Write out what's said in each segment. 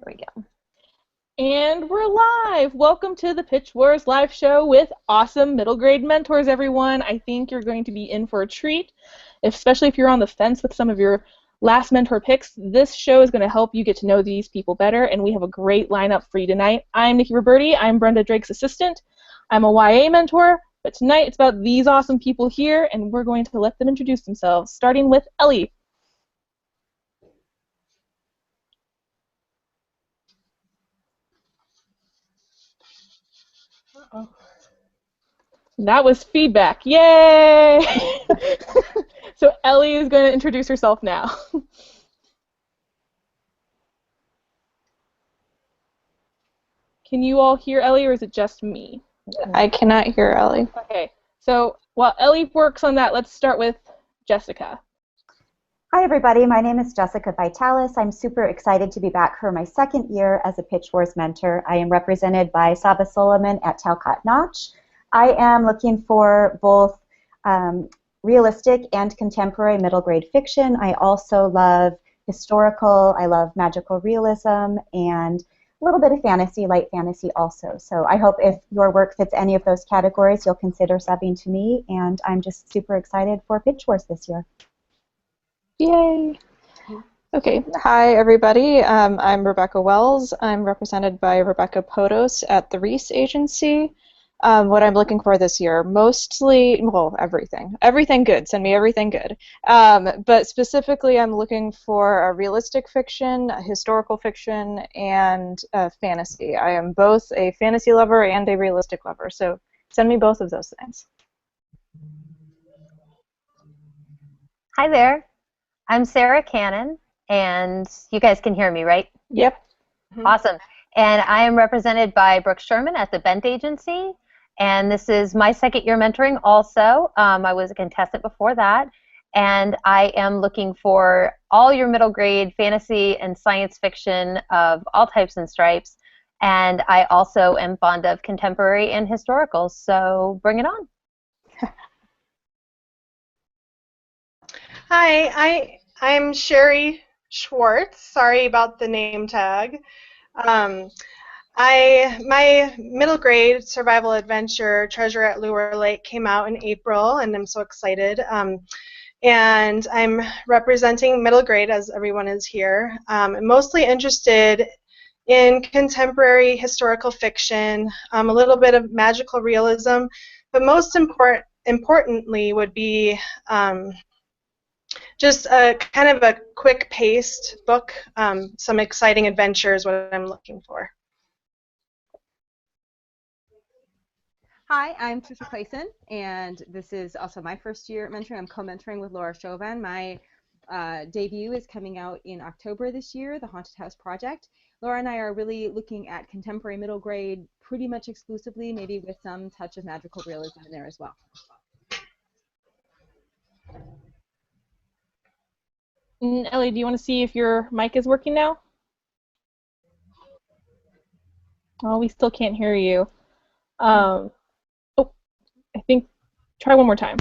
we go. And we're live! Welcome to the Pitch Wars live show with awesome middle grade mentors, everyone. I think you're going to be in for a treat, especially if you're on the fence with some of your last mentor picks. This show is going to help you get to know these people better, and we have a great lineup for you tonight. I'm Nikki Roberti. I'm Brenda Drake's assistant. I'm a YA mentor, but tonight it's about these awesome people here, and we're going to let them introduce themselves, starting with Ellie. Uh-oh. That was feedback. Yay! So Ellie is going to introduce herself now. Can you all hear Ellie, or is it just me? I cannot hear Ellie. Okay, so while Ellie works on that, let's start with Jessica. Hi everybody, my name is Jessica Vitalis. I'm super excited to be back for my second year as a Pitch Wars mentor. I am represented by Saba Solomon at Talcott Notch. I am looking for both realistic and contemporary middle grade fiction. I also love historical, I love magical realism, and a little bit of fantasy, light fantasy also. So I hope if your work fits any of those categories, you'll consider subbing to me, and I'm just super excited for Pitch Wars this year. Yay! Okay, hi everybody. I'm Rebecca Wells. I'm represented by Rebecca Podos at the Reese Agency. What I'm looking for this year, mostly, well, everything. Everything good. Send me everything good. But specifically, I'm looking for a realistic fiction, a historical fiction, and fantasy. I am both a fantasy lover and a realistic lover, so send me both of those things. Hi there. I'm Sarah Cannon, and you guys can hear me, right? Yep. Awesome. And I am represented by Brooke Sherman at the Bent Agency, and this is my second year mentoring also. I was a contestant before that, and I am looking for all your middle grade fantasy and science fiction of all types and stripes, and I also am fond of contemporary and historical, so bring it on. Hi, I'm Sherry Schwartz. Sorry about the name tag. My middle grade survival adventure, Treasure at Lure Lake, came out in April, and I'm so excited. And I'm representing middle grade, as everyone is here. I'm mostly interested in contemporary historical fiction, a little bit of magical realism, but most importantly would be just a kind of a quick-paced book, some exciting adventures, what I'm looking for. Hi, I'm Trisha Clayson, and this is also my first year mentoring. I'm co-mentoring with Laura Chauvin. My debut is coming out in October this year, The Haunted House Project. Laura and I are really looking at contemporary middle grade pretty much exclusively, maybe with some touch of magical realism in there as well. Ellie, do you want to see if your mic is working now? Oh, we still can't hear you. Oh, I think, try one more time.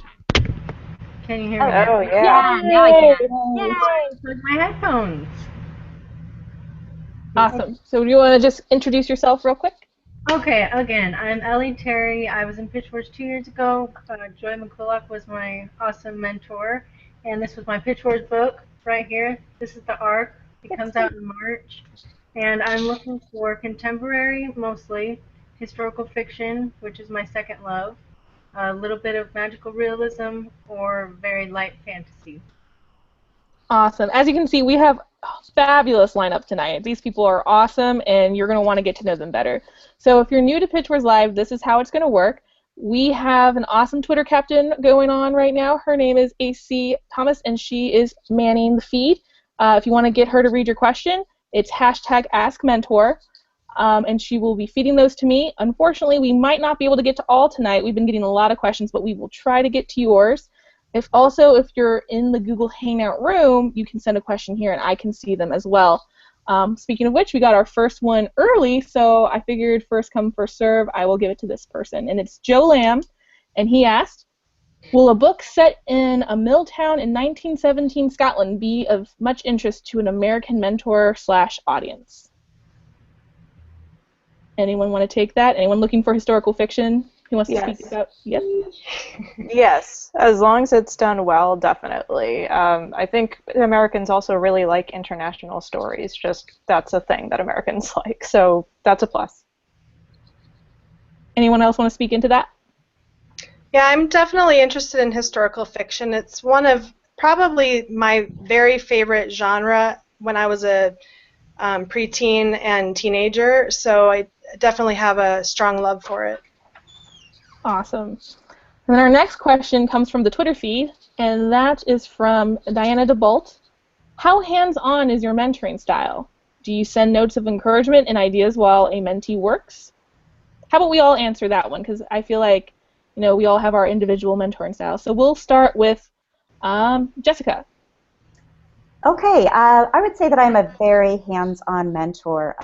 Can you hear me? Oh, yeah. Yeah, now I can. Yay! With my headphones. Awesome. So do you want to just introduce yourself real quick? Okay, again, I'm Ellie Terry. I was in Pitch Wars 2 years ago. Joy McCulloch was my awesome mentor, and this was my Pitch Wars book right here. This is the ARC. It comes out in March, and I'm looking for contemporary, mostly, historical fiction, which is my second love, a little bit of magical realism, or very light fantasy. Awesome. As you can see, we have a fabulous lineup tonight. These people are awesome, and you're going to want to get to know them better. So if you're new to Pitch Wars Live, this is how it's going to work. We have an awesome Twitter captain going on right now. Her name is AC Thomas, and she is manning the feed. If you want to get her to read your question, it's #AskMentor, and she will be feeding those to me. Unfortunately, we might not be able to get to all tonight. We've been getting a lot of questions, but we will try to get to yours. If you're in the Google Hangout room, you can send a question here, and I can see them as well. Speaking of which, we got our first one early, so I figured first come, first serve, I will give it to this person. And it's Joe Lamb, and he asked, will a book set in a mill town in 1917 Scotland be of much interest to an American mentor / audience? Anyone want to take that? Anyone looking for historical fiction who wants to Yes. speak about? Yes. Yes, as long as it's done well, definitely. I think Americans also really like international stories. Just that's a thing that Americans like, so that's a plus. Anyone else want to speak into that? Yeah, I'm definitely interested in historical fiction. It's one of probably my very favorite genre when I was a preteen and teenager, so I definitely have a strong love for it. Awesome. And then our next question comes from the Twitter feed, and that is from Diana DeBolt. How hands-on is your mentoring style? Do you send notes of encouragement and ideas while a mentee works? How about we all answer that one, because I feel like, you know, we all have our individual mentoring styles. So we'll start with Jessica. Okay, I would say that I'm a very hands-on mentor.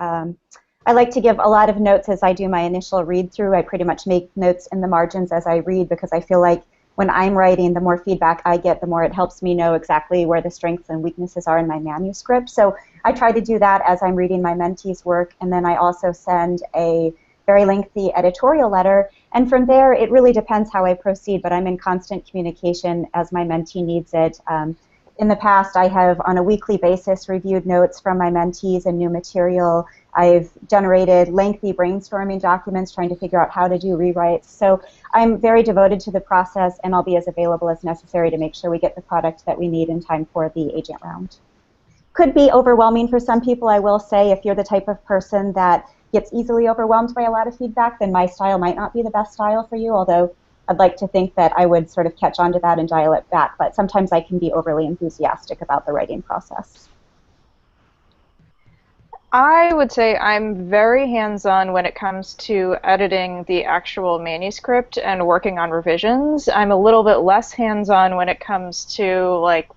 I like to give a lot of notes as I do my initial read-through. I pretty much make notes in the margins as I read because I feel like when I'm writing, the more feedback I get, the more it helps me know exactly where the strengths and weaknesses are in my manuscript. So I try to do that as I'm reading my mentee's work, and then I also send a very lengthy editorial letter. And from there, it really depends how I proceed, but I'm in constant communication as my mentee needs it. In the past, I have, on a weekly basis, reviewed notes from my mentees and new material. I've generated lengthy brainstorming documents trying to figure out how to do rewrites. So I'm very devoted to the process, and I'll be as available as necessary to make sure we get the product that we need in time for the agent round. Could be overwhelming for some people, I will say. If you're the type of person that gets easily overwhelmed by a lot of feedback, then my style might not be the best style for you, although I'd like to think that I would sort of catch on to that and dial it back, but sometimes I can be overly enthusiastic about the writing process. I would say I'm very hands-on when it comes to editing the actual manuscript and working on revisions. I'm a little bit less hands-on when it comes to like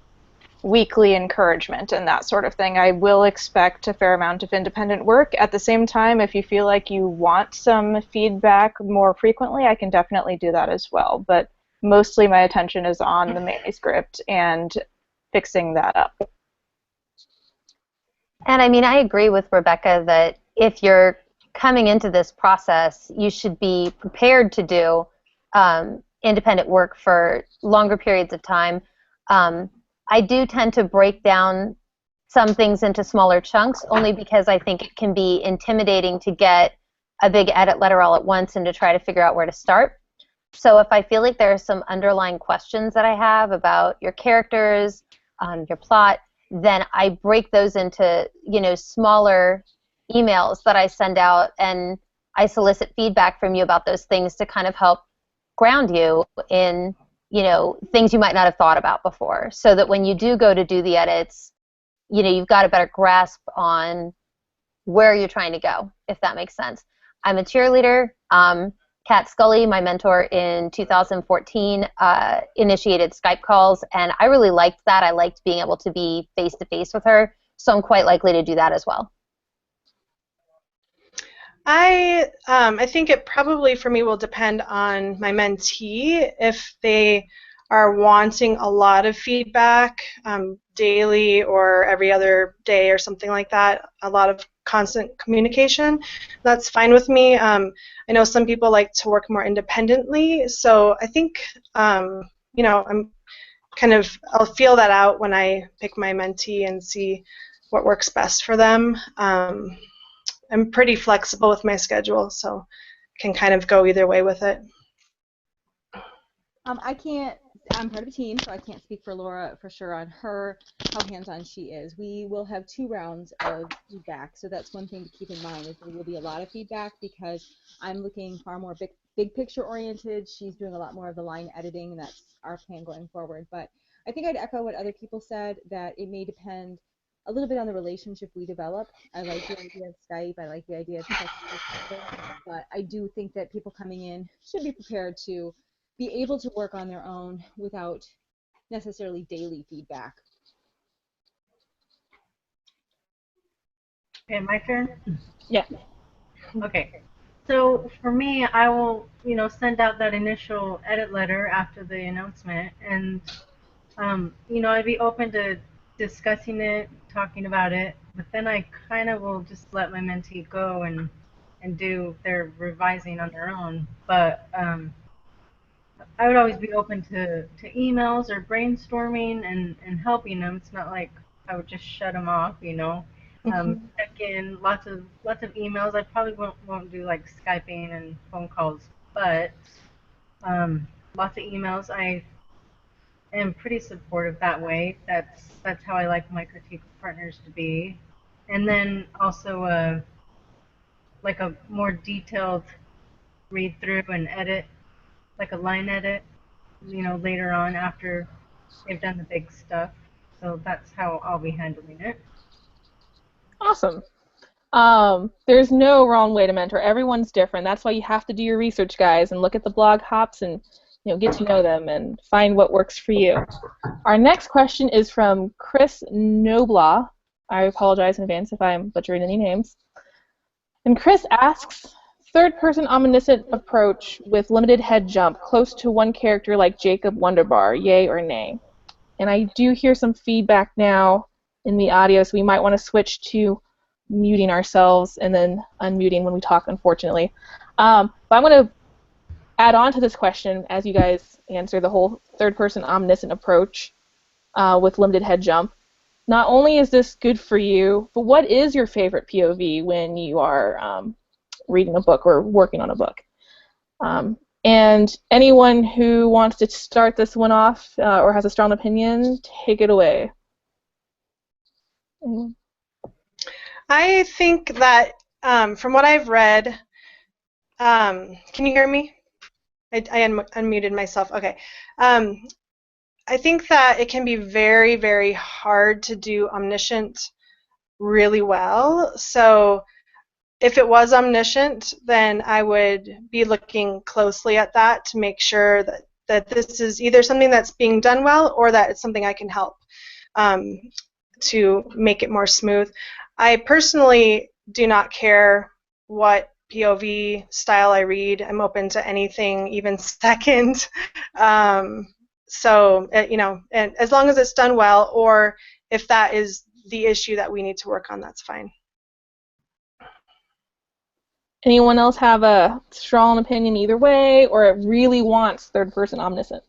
weekly encouragement and that sort of thing. I will expect a fair amount of independent work. At the same time, if you feel like you want some feedback more frequently, I can definitely do that as well. But mostly my attention is on the manuscript and fixing that up. And I mean, I agree with Rebecca that if you're coming into this process, you should be prepared to do independent work for longer periods of time. I do tend to break down some things into smaller chunks only because I think it can be intimidating to get a big edit letter all at once and to try to figure out where to start. So if I feel like there are some underlying questions that I have about your characters, your plot, then I break those into, you know, smaller emails that I send out, and I solicit feedback from you about those things to kind of help ground you in, you know, things you might not have thought about before, so that when you do go to do the edits, you know, you've got a better grasp on where you're trying to go, if that makes sense. I'm a cheerleader. Kat Scully, my mentor in 2014, initiated Skype calls, and I really liked that. I liked being able to be face-to-face with her, so I'm quite likely to do that as well. I think it probably for me will depend on my mentee. If they are wanting a lot of feedback daily or every other day or something like that, a lot of constant communication, that's fine with me. I know some people like to work more independently, so I think you know, I'll feel that out when I pick my mentee and see what works best for them. I'm pretty flexible with my schedule, so can kind of go either way with it. I'm part of a team, so I can't speak for Laura for sure on how hands-on she is. We will have 2 rounds of feedback, so that's one thing to keep in mind, is there will be a lot of feedback because I'm looking far more big picture oriented. She's doing a lot more of the line editing, and that's our plan going forward. But I think I'd echo what other people said, that it may depend a little bit on the relationship we develop. I like the idea of Skype. I like the idea of texting, but I do think that people coming in should be prepared to be able to work on their own without necessarily daily feedback. Okay, my turn? Yeah. Okay. So for me, I will, you know, send out that initial edit letter after the announcement, and you know, I'd be open to discussing it, talking about it, but then I kind of will just let my mentee go and and do their revising on their own. But I would always be open to emails or brainstorming and helping them. It's not like I would just shut them off, you know. Check in, lots of emails. I probably won't do like Skyping and phone calls, but lots of emails. I am pretty supportive that way. That's how I like my critique partners to be. And then also like a more detailed read through and edit, like a line edit, you know, later on after they've done the big stuff. So that's how I'll be handling it. Awesome. There's no wrong way to mentor. Everyone's different. That's why you have to do your research, guys, and look at the blog hops and get to know them and find what works for you. Our next question is from Chris Noblaw. I apologize in advance if I'm butchering any names. And Chris asks, third-person omniscient approach with limited head jump, close to one character like Jacob Wonderbar, yay or nay? And I do hear some feedback now in the audio, so we might want to switch to muting ourselves and then unmuting when we talk, unfortunately. But I'm going to add on to this question as you guys answer the whole third-person omniscient approach with limited head jump. Not only is this good for you, but what is your favorite POV when you are reading a book or working on a book? And anyone who wants to start this one off or has a strong opinion, take it away. I think that from what I've read, can you hear me? I unmuted myself. Okay. I think that it can be very, very hard to do omniscient really well. So if it was omniscient, then I would be looking closely at that to make sure that this is either something that's being done well or that it's something I can help to make it more smooth. I personally do not care what POV style I read. I'm open to anything, even second. So, and as long as it's done well, or if that is the issue that we need to work on, that's fine. Anyone else have a strong opinion either way, or it really wants third-person omniscient?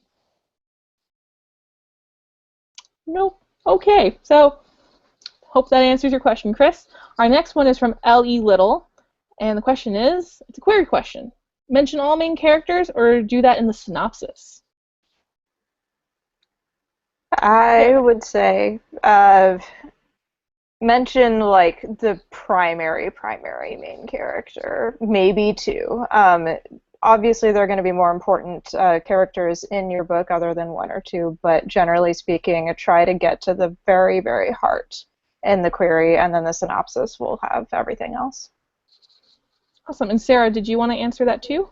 Nope. Okay, so hope that answers your question, Chris. Our next one is from L.E. Little, and the question is, it's a query question. Mention all main characters, or do that in the synopsis? I would say mention like the primary main character, maybe two. Obviously, there are going to be more important characters in your book other than one or two, but generally speaking, try to get to the very, very heart in the query, and then the synopsis will have everything else. Awesome. And Sarah, did you want to answer that too?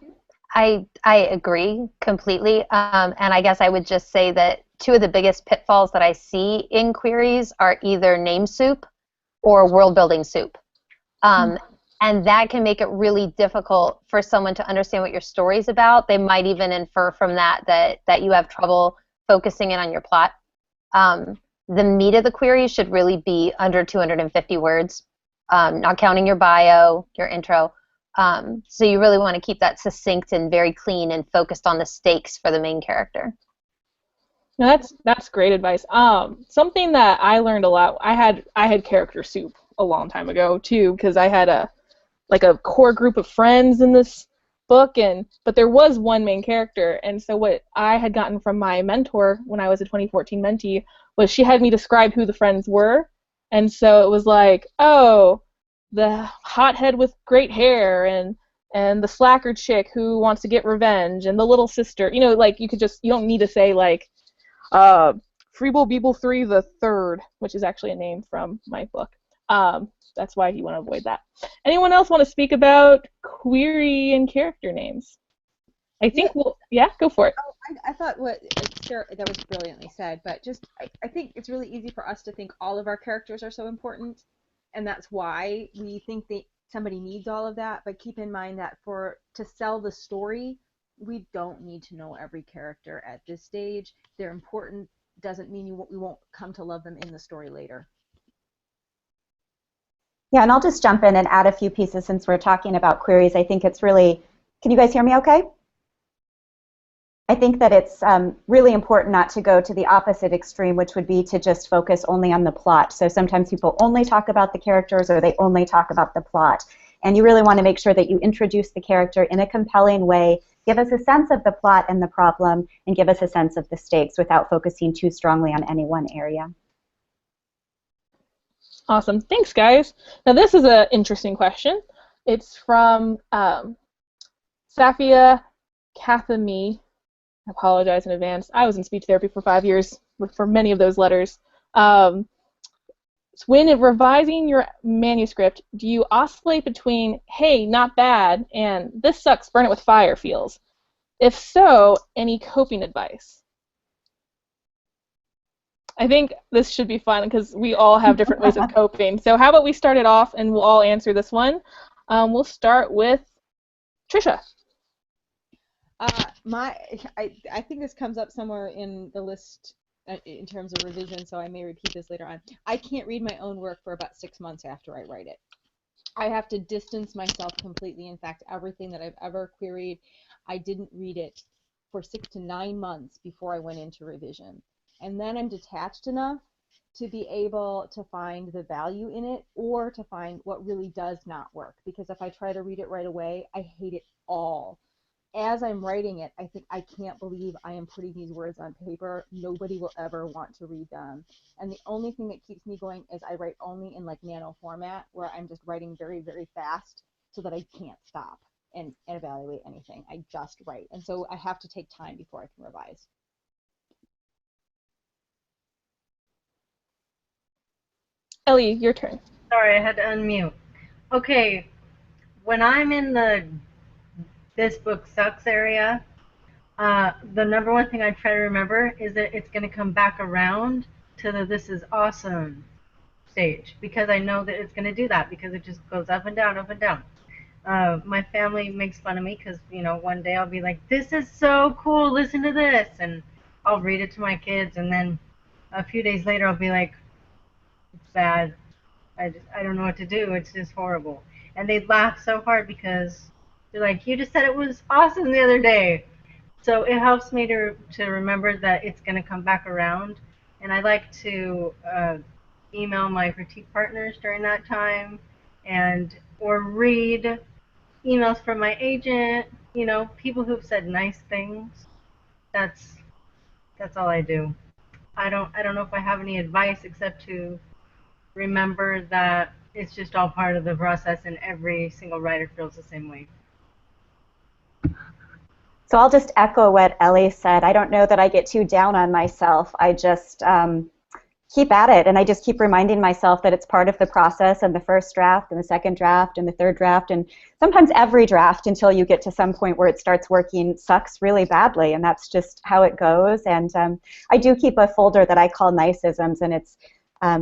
I agree completely, and I guess I would just say that two of the biggest pitfalls that I see in queries are either name soup or world building soup. And that can make it really difficult for someone to understand what your story's about. They might even infer from that you have trouble focusing in on your plot. The meat of the query should really be under 250 words, not counting your bio, your intro. So you really want to keep that succinct and very clean and focused on the stakes for the main character. No, that's great advice. Something that I learned a lot. I had character soup a long time ago too, because I had a core group of friends in this book, but there was one main character, and so what I had gotten from my mentor when I was a 2014 mentee was she had me describe who the friends were, and so it was like, oh, the hothead with great hair and the slacker chick who wants to get revenge and the little sister, like you don't need to say like Freeble Beeble 3 the Third, which is actually a name from my book. That's why you want to avoid that. Anyone else want to speak about query and character names? I think go for it. I thought that was brilliantly said, but I think it's really easy for us to think all of our characters are so important, and that's why we think that somebody needs all of that, but keep in mind that to sell the story, we don't need to know every character at this stage. They're important, doesn't mean we won't come to love them in the story later. Yeah, and I'll just jump in and add a few pieces since we're talking about queries. I think it's really, can you guys hear me okay? I think that it's really important not to go to the opposite extreme, which would be to just focus only on the plot. So sometimes people only talk about the characters or they only talk about the plot. And you really want to make sure that you introduce the character in a compelling way, give us a sense of the plot and the problem, and give us a sense of the stakes without focusing too strongly on any one area. Awesome. Thanks, guys. Now, this is an interesting question. It's from Safia Kathami. I apologize in advance. I was in speech therapy for 5 years for many of those letters. When revising your manuscript, do you oscillate between, hey, not bad, and this sucks, burn it with fire feels? If so, any coping advice? I think this should be fun because we all have different ways of coping. So how about we start it off and we'll all answer this one. We'll start with Trisha. I think this comes up somewhere in the list in terms of revision, so I may repeat this later on. I can't read my own work for about 6 months after I write it. I have to distance myself completely. In fact, everything that I've ever queried, I didn't read it for 6 to 9 months before I went into revision. And then I'm detached enough to be able to find the value in it or to find what really does not work. Because if I try to read it right away, I hate it all. As I'm writing it, I think I can't believe I am putting these words on paper. Nobody will ever want to read them. And the only thing that keeps me going is I write only in like nano format where I'm just writing very, very fast so that I can't stop and evaluate anything. I just write. And so I have to take time before I can revise. Ellie, your turn. Sorry, I had to unmute. Okay, when I'm in the this book sucks area, the number one thing I try to remember is that it's going to come back around to the this is awesome stage, because I know that it's going to do that because it just goes up and down, up and down. My family makes fun of me because, you know, one day I'll be like, this is so cool, listen to this, and I'll read it to my kids, and then a few days later I'll be like, it's bad. I don't know what to do. It's just horrible. And they'd laugh so hard because they're like, you just said it was awesome the other day. So it helps me to remember that it's going to come back around. And I like to email my critique partners during that time, or read emails from my agent. You know, people who've said nice things. That's all I do. I don't know if I have any advice except to remember that it's just all part of the process and every single writer feels the same way. So I'll just echo what Ellie said. I don't know that I get too down on myself. I just keep at it, and I just keep reminding myself that it's part of the process, and the first draft and the second draft and the third draft and sometimes every draft until you get to some point where it starts working sucks really badly, and that's just how it goes. And I do keep a folder that I call niceisms, and it's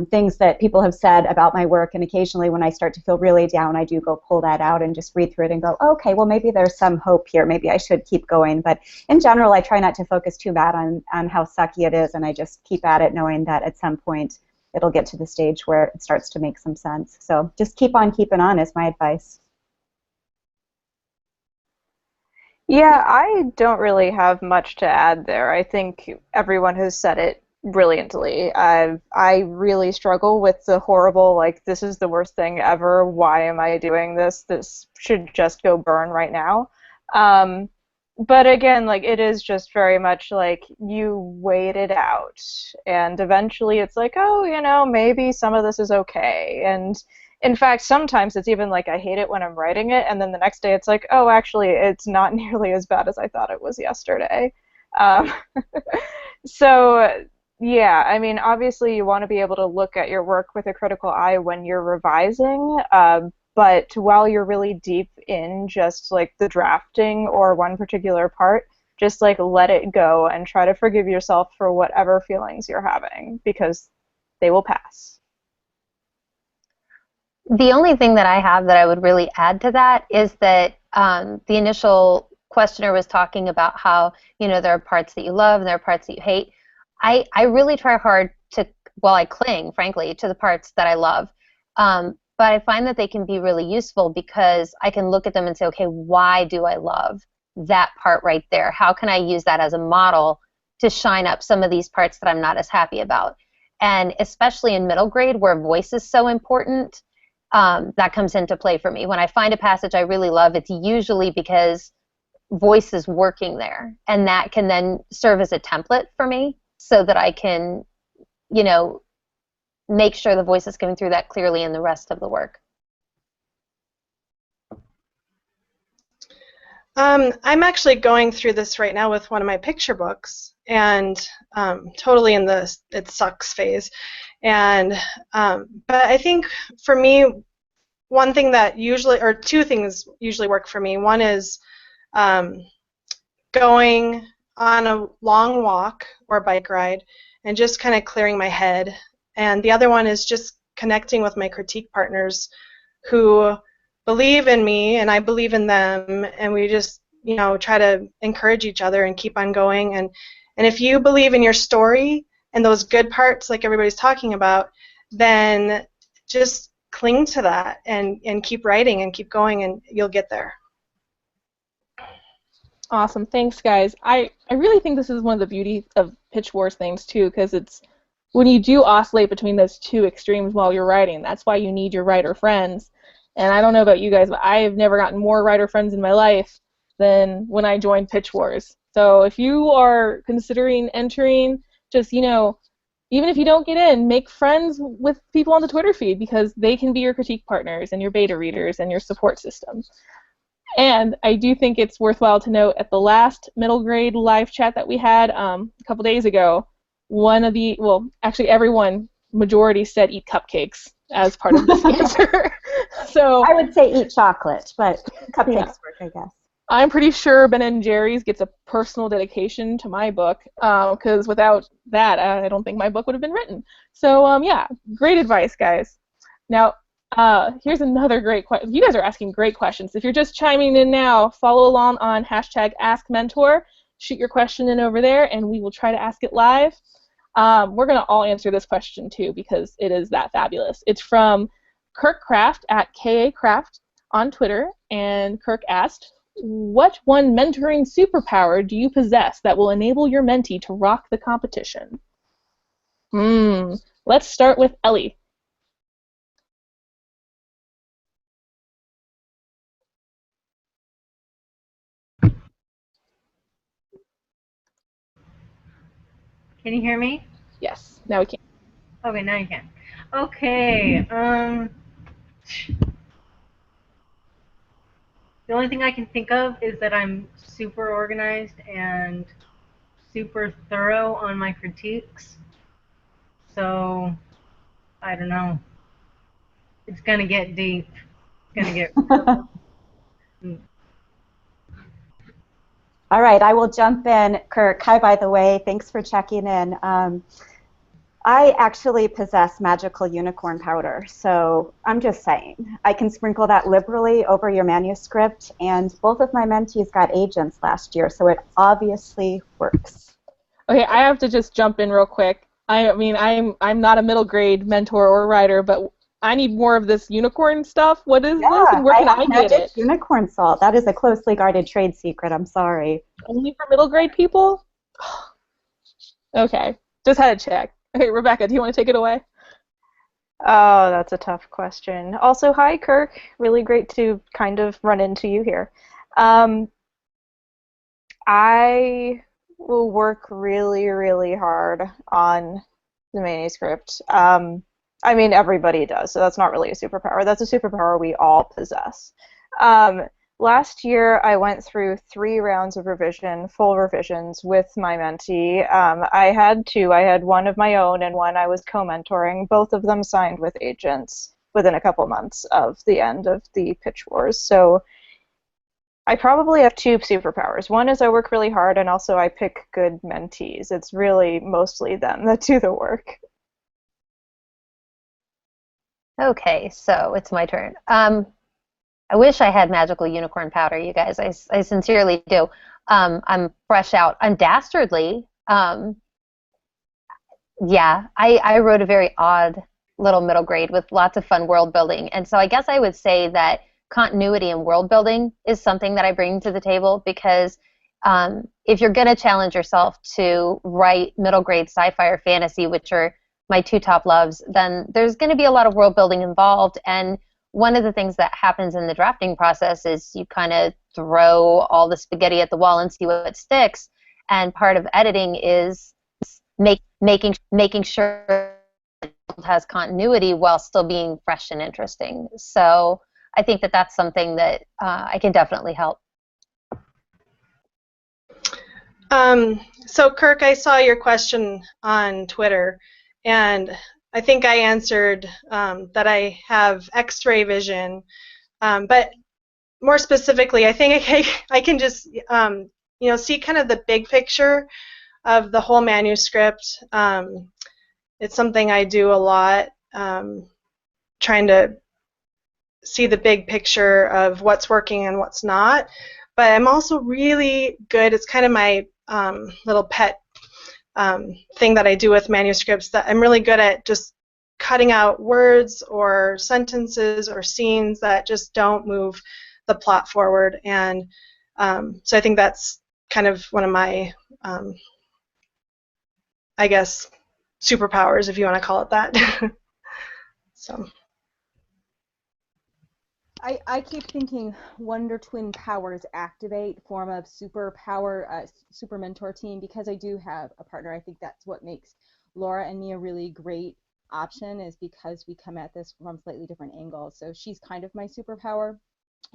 things that people have said about my work, and occasionally when I start to feel really down, I do go pull that out and just read through it and go, okay, well maybe there's some hope here, maybe I should keep going. But in general, I try not to focus too bad on how sucky it is, and I just keep at it knowing that at some point it'll get to the stage where it starts to make some sense. So just keep on keeping on is my advice. Yeah, I don't really have much to add there. I think everyone has said it brilliantly. I really struggle with the horrible, like, this is the worst thing ever, why am I doing this? This should just go burn right now. But again, like, it is just very much like you wait it out, and eventually it's like, oh, you know, maybe some of this is okay. And in fact, sometimes it's even like I hate it when I'm writing it, and then the next day it's like, oh, actually, it's not nearly as bad as I thought it was yesterday. So yeah, I mean, obviously you want to be able to look at your work with a critical eye when you're revising, but while you're really deep in just like the drafting or one particular part, just like let it go and try to forgive yourself for whatever feelings you're having, because they will pass. The only thing that I have that I would really add to that is that the initial questioner was talking about how, you know, there are parts that you love and there are parts that you hate. I really try hard to, well, I cling, frankly, to the parts that I love. but I find that they can be really useful because I can look at them and say, okay, why do I love that part right there? How can I use that as a model to shine up some of these parts that I'm not as happy about? And especially in middle grade where voice is so important, that comes into play for me. When I find a passage I really love, it's usually because voice is working there, and that can then serve as a template for me so that I can, you know, make sure the voice is coming through that clearly in the rest of the work. I'm actually going through this right now with one of my picture books, and totally in the it sucks phase. And but I think for me, one thing that usually, or two things usually work for me. One is going on a long walk or bike ride and just kind of clearing my head. And the other one is just connecting with my critique partners who believe in me and I believe in them, and we just, you know, try to encourage each other and keep on going. And if you believe in your story and those good parts like everybody's talking about, then just cling to that and keep writing and keep going, and you'll get there. Awesome. Thanks, guys. I really think this is one of the beauties of Pitch Wars things, too, because it's when you do oscillate between those two extremes while you're writing, that's why you need your writer friends. And I don't know about you guys, but I have never gotten more writer friends in my life than when I joined Pitch Wars. So if you are considering entering, just, you know, even if you don't get in, make friends with people on the Twitter feed because they can be your critique partners and your beta readers and your support system. And I do think it's worthwhile to note at the last middle grade live chat that we had a couple days ago, actually everyone, majority said eat cupcakes as part of this answer. So I would say eat chocolate, but cupcakes work, I guess. I'm pretty sure Ben & Jerry's gets a personal dedication to my book, because without that, I don't think my book would have been written. So, yeah, great advice, guys. Now, here's another great question. You guys are asking great questions. If you're just chiming in now, follow along on #AskMentor. Shoot your question in over there, and we will try to ask it live. We're going to all answer this question, too, because it is that fabulous. It's from Kirk Craft at KA Craft on Twitter, and Kirk asked, what one mentoring superpower do you possess that will enable your mentee to rock the competition? Let's start with Ellie. Can you hear me? Yes, now we can. Okay, now you can. Okay. The only thing I can think of is that I'm super organized and super thorough on my critiques. So, I don't know. It's going to get deep. It's going to get... All right, I will jump in. Kirk, hi, by the way. Thanks for checking in. I actually possess magical unicorn powder, so I'm just saying. I can sprinkle that liberally over your manuscript, and both of my mentees got agents last year, so it obviously works. Okay, I have to just jump in real quick. I mean, I'm not a middle grade mentor or writer, but I need more of this unicorn stuff. What is this, and where can I get it? Unicorn salt. That is a closely guarded trade secret. I'm sorry. Only for middle grade people? Okay, just had to check. Okay, Rebecca, do you want to take it away? Oh, that's a tough question. Also, hi, Kirk. Really great to kind of run into you here. I will work really, really hard on the manuscript. I mean, everybody does, so that's not really a superpower. That's a superpower we all possess. Last year, I went through 3 rounds of revision, full revisions, with my mentee. I had 2. I had one of my own and one I was co-mentoring. Both of them signed with agents within a couple months of the end of the Pitch Wars. So I probably have 2 superpowers. One is I work really hard, and also I pick good mentees. It's really mostly them that do the work. Okay, so it's my turn. I wish I had magical unicorn powder, you guys. I sincerely do. I'm fresh out. I'm dastardly. Yeah, I wrote a very odd little middle grade with lots of fun world building. And so I guess I would say that continuity and world building is something that I bring to the table, because if you're going to challenge yourself to write middle grade sci-fi or fantasy, which are my two top loves, then there's going to be a lot of world building involved. And one of the things that happens in the drafting process is you kind of throw all the spaghetti at the wall and see what sticks. And part of editing is making sure it has continuity while still being fresh and interesting. So I think that that's something that I can definitely help. So Kirk, I saw your question on Twitter, and I think I answered that I have X-ray vision, but more specifically, I think I can just see kind of the big picture of the whole manuscript. It's something I do a lot, trying to see the big picture of what's working and what's not. But I'm also really good, it's kind of my little pet thing that I do with manuscripts, that I'm really good at just cutting out words or sentences or scenes that just don't move the plot forward. And so I think that's kind of one of my, I guess, superpowers, if you want to call it that. So. I keep thinking Wonder Twin powers activate, form of superpower, super mentor team, because I do have a partner. I think that's what makes Laura and me a really great option, is because we come at this from slightly different angles. So she's kind of my superpower.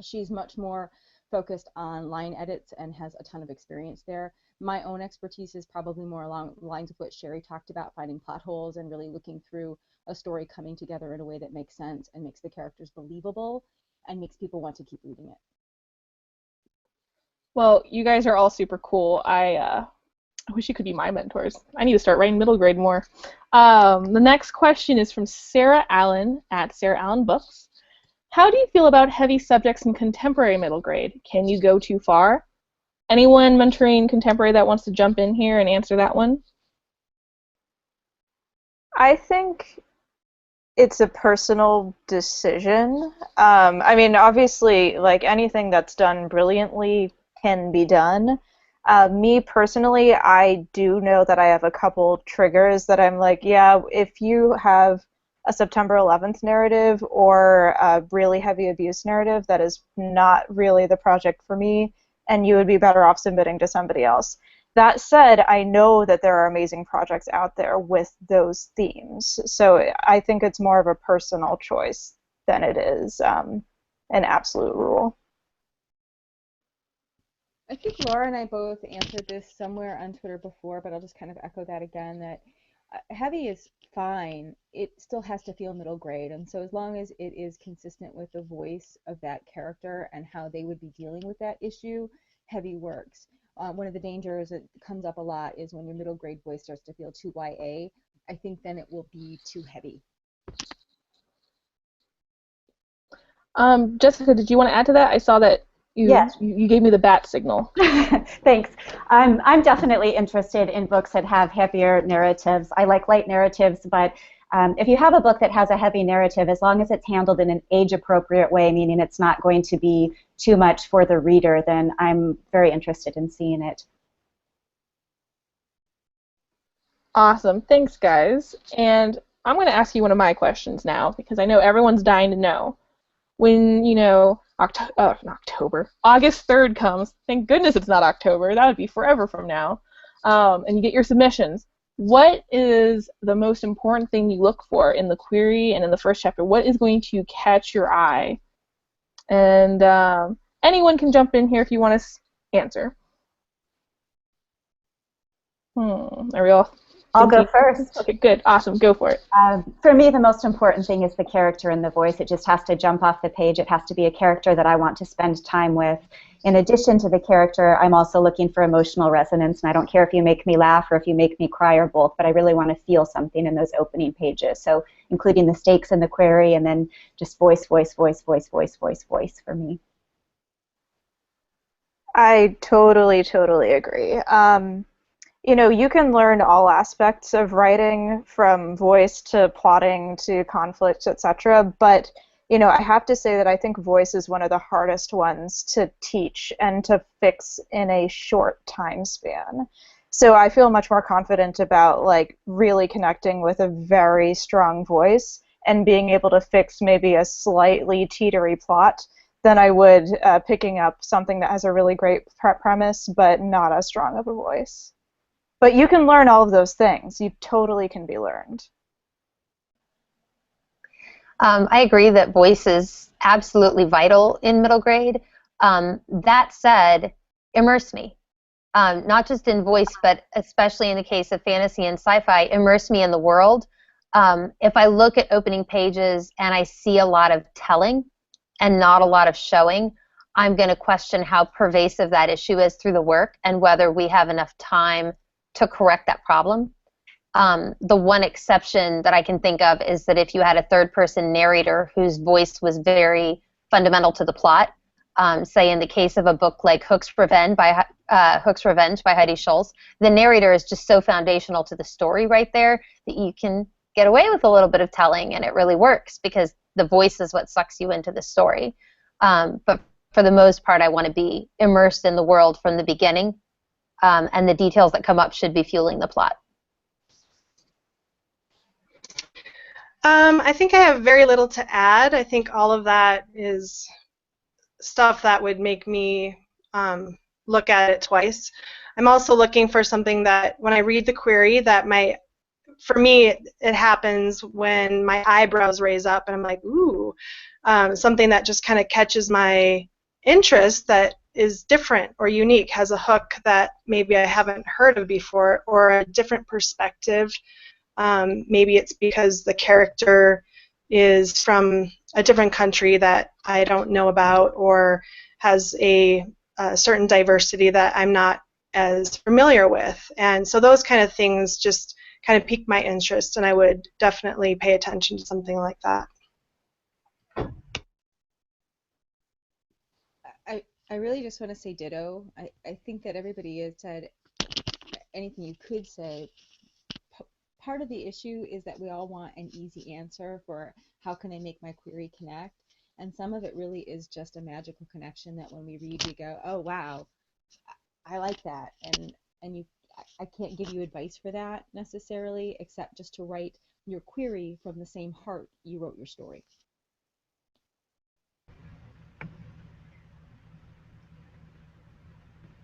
She's much more focused on line edits and has a ton of experience there. My own expertise is probably more along the lines of what Sherry talked about, finding plot holes and really looking through a story coming together in a way that makes sense and makes the characters believable and makes people want to keep reading it. Well, you guys are all super cool. I wish you could be my mentors. I need to start writing middle grade more. The next question is from Sarah Allen at Sarah Allen Books. How do you feel about heavy subjects in contemporary middle grade? Can you go too far? Anyone mentoring contemporary that wants to jump in here and answer that one? I think it's a personal decision. I mean, obviously, like anything that's done brilliantly can be done. Me personally, I do know that I have a couple triggers that I'm like, yeah, if you have a September 11th narrative or a really heavy abuse narrative, that is not really the project for me, and you would be better off submitting to somebody else. That said, I know that there are amazing projects out there with those themes, so I think it's more of a personal choice than it is an absolute rule. I think Laura and I both answered this somewhere on Twitter before, but I'll just kind of echo that again, that heavy is fine. It still has to feel middle grade, and so as long as it is consistent with the voice of that character and how they would be dealing with that issue, heavy works. One of the dangers that comes up a lot is when your middle grade voice starts to feel too YA. I think then it will be too heavy. Jessica, did you want to add to that? I saw that you gave me the bat signal. Thanks. I'm definitely interested in books that have heavier narratives. I like light narratives, but if you have a book that has a heavy narrative, as long as it's handled in an age-appropriate way, meaning it's not going to be too much for the reader, then I'm very interested in seeing it. Awesome. Thanks, guys. And I'm going to ask you one of my questions now, because I know everyone's dying to know. When, August 3rd comes, thank goodness it's not October, that would be forever from now, and you get your submissions, what is the most important thing you look for in the query and in the first chapter? What is going to catch your eye? And anyone can jump in here if you want to answer. Are we all? I'll go first. Okay, good. Awesome. Go for it. For me, the most important thing is the character and the voice. It just has to jump off the page. It has to be a character that I want to spend time with. In addition to the character, I'm also looking for emotional resonance, and I don't care if you make me laugh or if you make me cry or both, but I really want to feel something in those opening pages. So including the stakes in the query, and then just voice, voice, voice, voice, voice, voice, voice for me. I totally agree. you know, you can learn all aspects of writing, from voice to plotting to conflict, etc. But, you know, I have to say that I think voice is one of the hardest ones to teach and to fix in a short time span. So I feel much more confident about like really connecting with a very strong voice and being able to fix maybe a slightly teetery plot than I would picking up something that has a really great premise but not as strong of a voice. But you can learn all of those things. You totally can be learned. I agree that voice is absolutely vital in middle grade. That said, immerse me. Not just in voice, but especially in the case of fantasy and sci-fi, immerse me in the world. If I look at opening pages and I see a lot of telling and not a lot of showing, I'm going to question how pervasive that issue is through the work and whether we have enough time to correct that problem. The one exception that I can think of is that if you had a third-person narrator whose voice was very fundamental to the plot, say in the case of a book like Hook's Revenge by Heidi Schultz, the narrator is just so foundational to the story right there that you can get away with a little bit of telling, and it really works because the voice is what sucks you into the story. But for the most part, I want to be immersed in the world from the beginning, and the details that come up should be fueling the plot. I think I have very little to add. I think all of that is stuff that would make me look at it twice. I'm also looking for something that when I read the query that for me, it happens when my eyebrows raise up and I'm like, ooh, something that just kind of catches my interest that is different or unique, has a hook that maybe I haven't heard of before, or a different perspective. Maybe it's because the character is from a different country that I don't know about, or has a certain diversity that I'm not as familiar with. And so those kind of things just kind of pique my interest, and I would definitely pay attention to something like that. I really just want to say ditto. I think that everybody has said anything you could say. Part of the issue is that we all want an easy answer for how can I make my query connect, and some of it really is just a magical connection that when we read we go, oh wow, I like that, and I can't give you advice for that necessarily, except just to write your query from the same heart you wrote your story.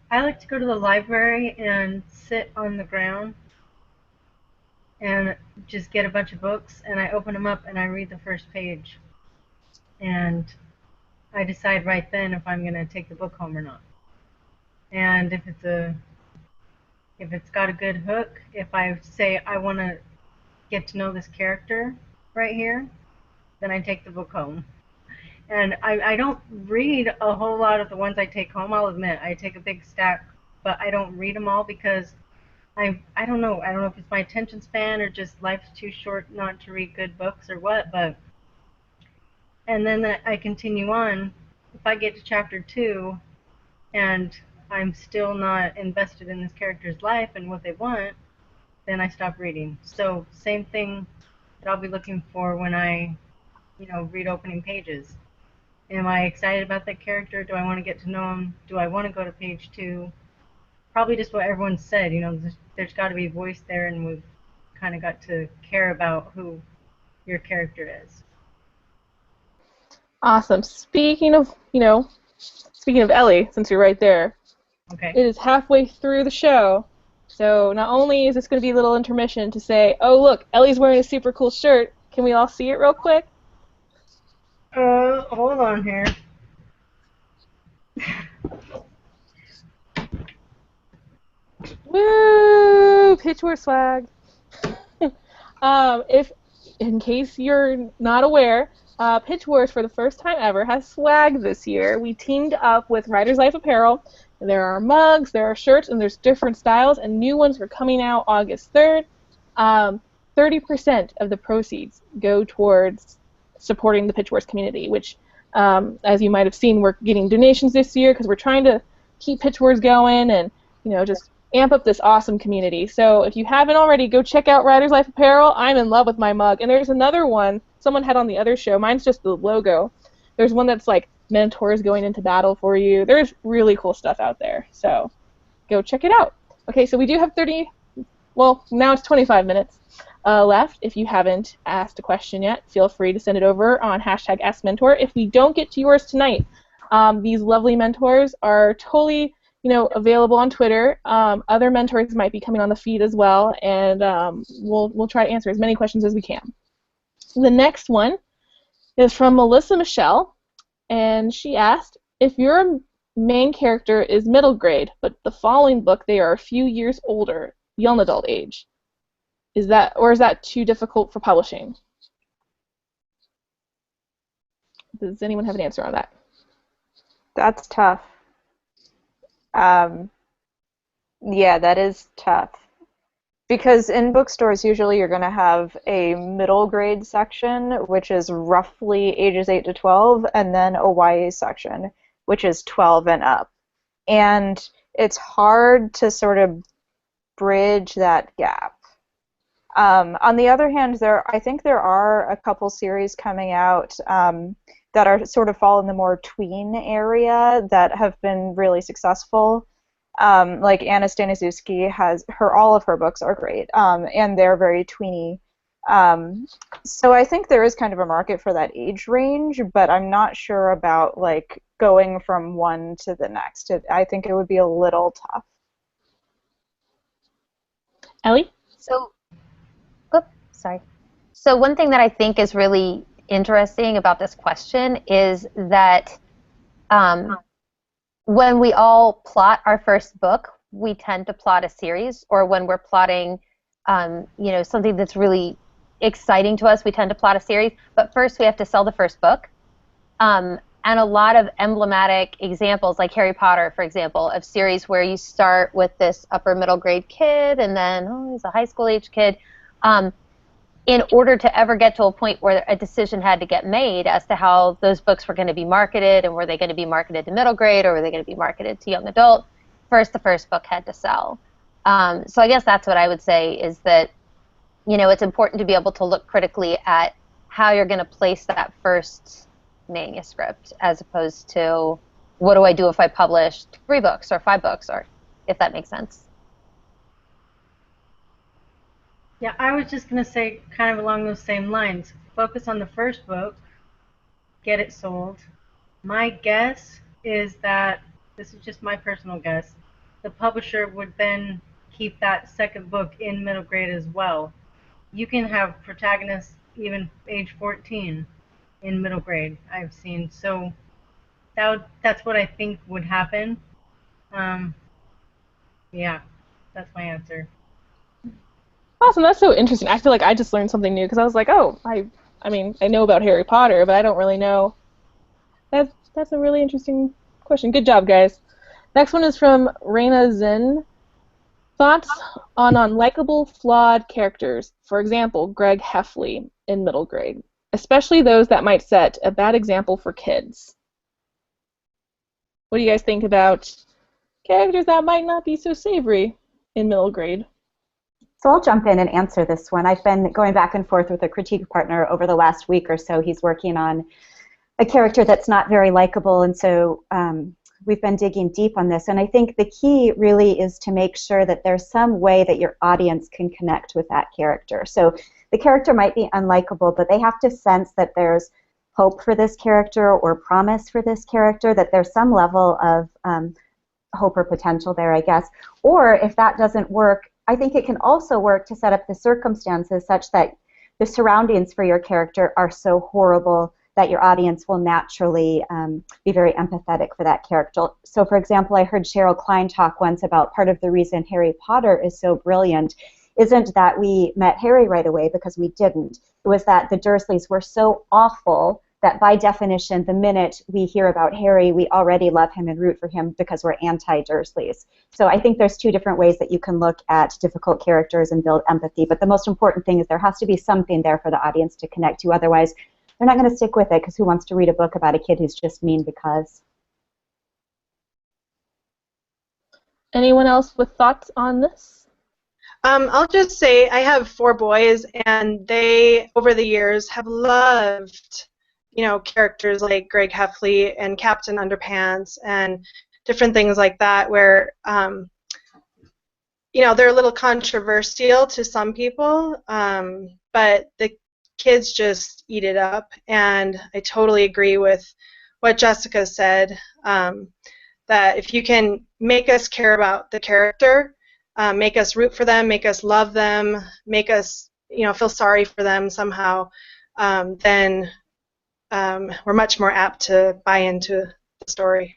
I like to go to the library and sit on the ground and just get a bunch of books, and I open them up and I read the first page, and I decide right then if I'm going to take the book home or not. And if it's got a good hook, if I say I want to get to know this character right here, then I take the book home. And I don't read a whole lot of the ones I take home, I'll admit. I take a big stack, but I don't read them all because I don't know. I don't know if it's my attention span or just life's too short not to read good books or what, but... And then I continue on. If I get to chapter 2 and I'm still not invested in this character's life and what they want, then I stop reading. So same thing that I'll be looking for when I, read opening pages. Am I excited about that character? Do I want to get to know him? Do I want to go to page 2? Probably just what everyone said. There's got to be voice there, and we've kind of got to care about who your character is. Awesome. Speaking of Ellie, since you're right there, Okay. it is halfway through the show. So not only is this going to be a little intermission to say, oh look, Ellie's wearing a super cool shirt. Can we all see it real quick? Hold on here. Woo! Pitchfork swag. If, in case you're not aware, Pitch Wars, for the first time ever, has swag this year. We teamed up with Writer's Life Apparel. There are mugs, there are shirts, and there's different styles, and new ones are coming out August 3rd. 30% of the proceeds go towards supporting the Pitch Wars community, which, as you might have seen, we're getting donations this year because we're trying to keep Pitch Wars going and, just amp up this awesome community. So if you haven't already, go check out Writer's Life Apparel. I'm in love with my mug. And there's another one someone had on the other show. Mine's just the logo. There's one that's like mentors going into battle for you. There's really cool stuff out there. So go check it out. Okay, so we do have 30, well, now it's 25 minutes left. If you haven't asked a question yet, feel free to send it over on hashtag AskMentor. If we don't get to yours tonight, these lovely mentors are totally, available on Twitter. Other mentors might be coming on the feed as well, and we'll try to answer as many questions as we can. The next one is from Melissa Michelle, and she asked, if your main character is middle grade, but the following book they are a few years older, young adult age, is that too difficult for publishing? Does anyone have an answer on that? That's tough. Yeah, that is tough. Because in bookstores, usually you're going to have a middle grade section, which is roughly ages 8 to 12, and then a YA section, which is 12 and up. And it's hard to sort of bridge that gap. On the other hand, I think there are a couple series coming out that are sort of fall in the more tween area that have been really successful. Like Anna Staniszewski all of her books are great, and they're very tweeny. So I think there is kind of a market for that age range, but I'm not sure about like going from one to the next. I think it would be a little tough. Ellie? So one thing that I think is really interesting about this question is that when we all plot our first book, we tend to plot a series, or when we're plotting, something that's really exciting to us, we tend to plot a series. But first, we have to sell the first book. And a lot of emblematic examples, like Harry Potter, for example, of series where you start with this upper middle grade kid, and then he's a high school age kid. In order to ever get to a point where a decision had to get made as to how those books were going to be marketed, and were they going to be marketed to middle grade, or were they going to be marketed to young adult, the first book had to sell. So I guess that's what I would say, is that, it's important to be able to look critically at how you're going to place that first manuscript, as opposed to, what do I do if I publish 3 books or 5 books, or if that makes sense. Yeah, I was just going to say, kind of along those same lines, focus on the first book, get it sold. My guess is that, this is just my personal guess, the publisher would then keep that second book in middle grade as well. You can have protagonists even age 14 in middle grade, I've seen. So that's what I think would happen. Yeah, that's my answer. Awesome, that's so interesting. I feel like I just learned something new, because I was like, I know about Harry Potter, but I don't really know. That's a really interesting question. Good job, guys. Next one is from Raina Zinn. Thoughts on unlikable, flawed characters, for example, Greg Heffley in middle grade, especially those that might set a bad example for kids. What do you guys think about characters that might not be so savory in middle grade? So I'll jump in and answer this one. I've been going back and forth with a critique partner over the last week or so. He's working on a character that's not very likable, and so we've been digging deep on this. And I think the key really is to make sure that there's some way that your audience can connect with that character. So the character might be unlikable, but they have to sense that there's hope for this character or promise for this character, that there's some level of hope or potential there, I guess. Or if that doesn't work, I think it can also work to set up the circumstances such that the surroundings for your character are so horrible that your audience will naturally be very empathetic for that character. So, for example, I heard Cheryl Klein talk once about part of the reason Harry Potter is so brilliant isn't that we met Harry right away, because we didn't. It was that the Dursleys were so awful that by definition, the minute we hear about Harry, we already love him and root for him because we're anti-Dursleys. So I think there's 2 different ways that you can look at difficult characters and build empathy, but the most important thing is there has to be something there for the audience to connect to. Otherwise, they're not going to stick with it, because who wants to read a book about a kid who's just mean because? Anyone else with thoughts on this? I'll just say I have 4 boys, and they, over the years, have loved, characters like Greg Heffley and Captain Underpants and different things like that, where, they're a little controversial to some people, but the kids just eat it up, and I totally agree with what Jessica said, that if you can make us care about the character, make us root for them, make us love them, make us, feel sorry for them somehow, then we're much more apt to buy into the story.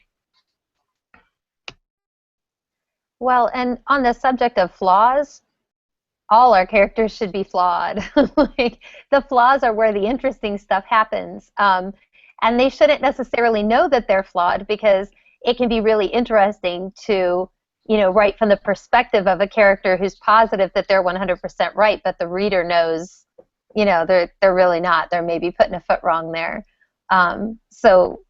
Well, and on the subject of flaws, all our characters should be flawed. Like, the flaws are where the interesting stuff happens. And they shouldn't necessarily know that they're flawed, because it can be really interesting to, write from the perspective of a character who's positive that they're 100% right, but the reader knows, they're really not. They're maybe putting a foot wrong there. So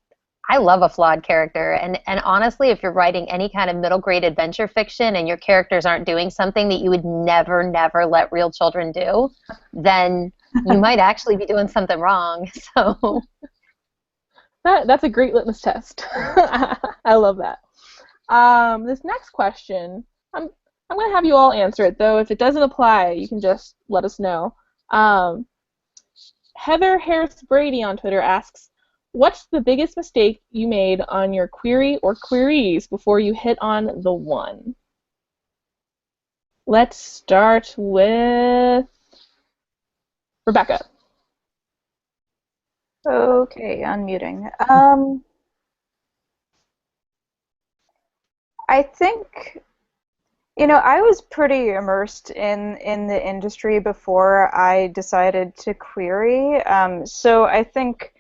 I love a flawed character, and honestly, if you're writing any kind of middle grade adventure fiction and your characters aren't doing something that you would never let real children do, then you might actually be doing something wrong. So that's a great litmus test. I love that. This next question, I'm going to have you all answer it, though. If it doesn't apply, you can just let us know. Heather Harris Brady on Twitter asks, what's the biggest mistake you made on your query or queries before you hit on the one? Let's start with Rebecca. Okay, unmuting. I think, I was pretty immersed in the industry before I decided to query. So I think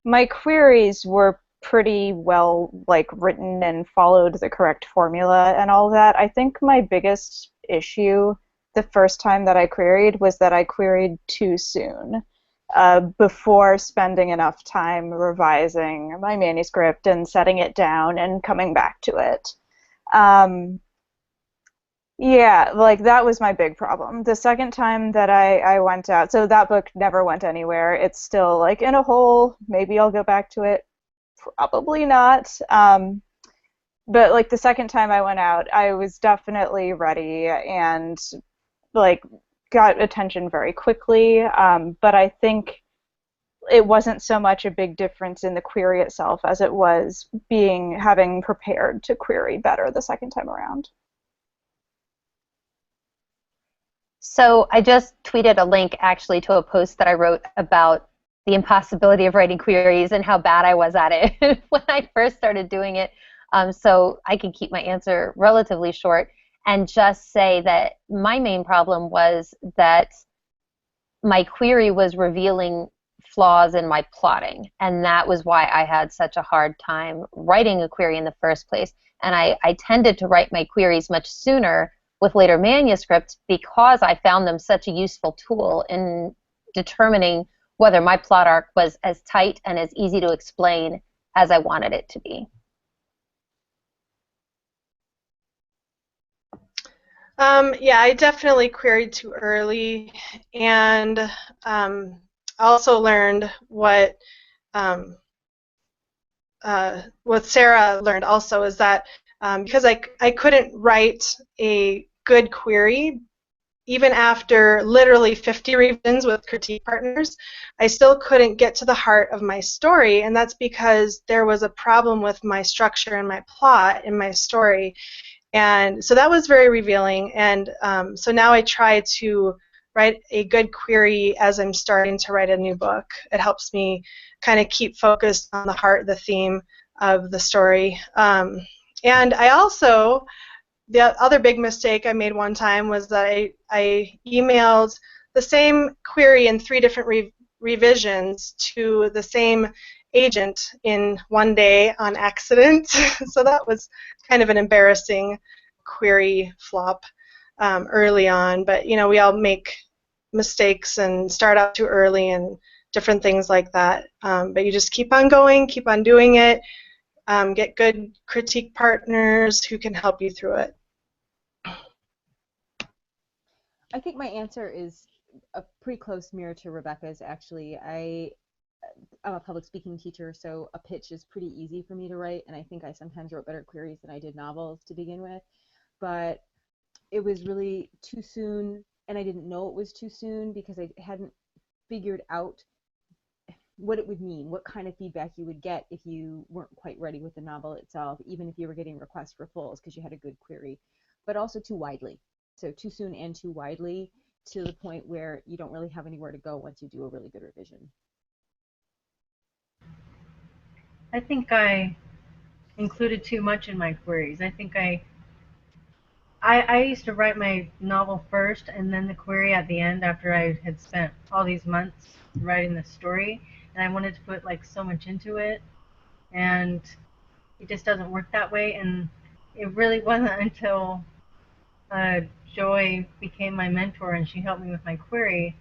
my queries were pretty well written and followed the correct formula and all that. I think my biggest issue the first time that I queried was that I queried too soon, before spending enough time revising my manuscript and setting it down and coming back to it. Yeah, that was my big problem. The second time that I went out, so that book never went anywhere. It's still in a hole. Maybe I'll go back to it. Probably not. But the second time I went out, I was definitely ready and got attention very quickly. But I think it wasn't so much a big difference in the query itself as it was having prepared to query better the second time around. So I just tweeted a link actually to a post that I wrote about the impossibility of writing queries and how bad I was at it when I first started doing it. So I can keep my answer relatively short and just say that my main problem was that my query was revealing flaws in my plotting, and that was why I had such a hard time writing a query in the first place. And I tended to write my queries much sooner with later manuscripts because I found them such a useful tool in determining whether my plot arc was as tight and as easy to explain as I wanted it to be. Yeah, I definitely queried too early, and also learned what Sarah learned also is that because I couldn't write a good query, even after literally 50 revisions with critique partners, I still couldn't get to the heart of my story, and that's because there was a problem with my structure and my plot in my story. And so that was very revealing, and so now I try to write a good query as I'm starting to write a new book. It helps me kind of keep focused on the heart, the theme of the story. And I also, the other big mistake I made one time was that I emailed the same query in 3 different revisions to the same agent in one day on accident. So that was kind of an embarrassing query flop early on. But we all make mistakes and start out too early and different things like that. But you just keep on going, keep on doing it. Get good critique partners who can help you through it. I think my answer is a pretty close mirror to Rebecca's, actually. I'm a public speaking teacher, so a pitch is pretty easy for me to write, and I think I sometimes wrote better queries than I did novels to begin with. But it was really too soon, and I didn't know it was too soon because I hadn't figured out what it would mean, what kind of feedback you would get if you weren't quite ready with the novel itself, even if you were getting requests for fulls because you had a good query, but also too widely. So too soon and too widely to the point where you don't really have anywhere to go once you do a really good revision. I think I included too much in my queries. I think I used to write my novel first and then the query at the end after I had spent all these months writing the story, and I wanted to put like so much into it, and it just doesn't work that way. And it really wasn't until Joy became my mentor and she helped me with my query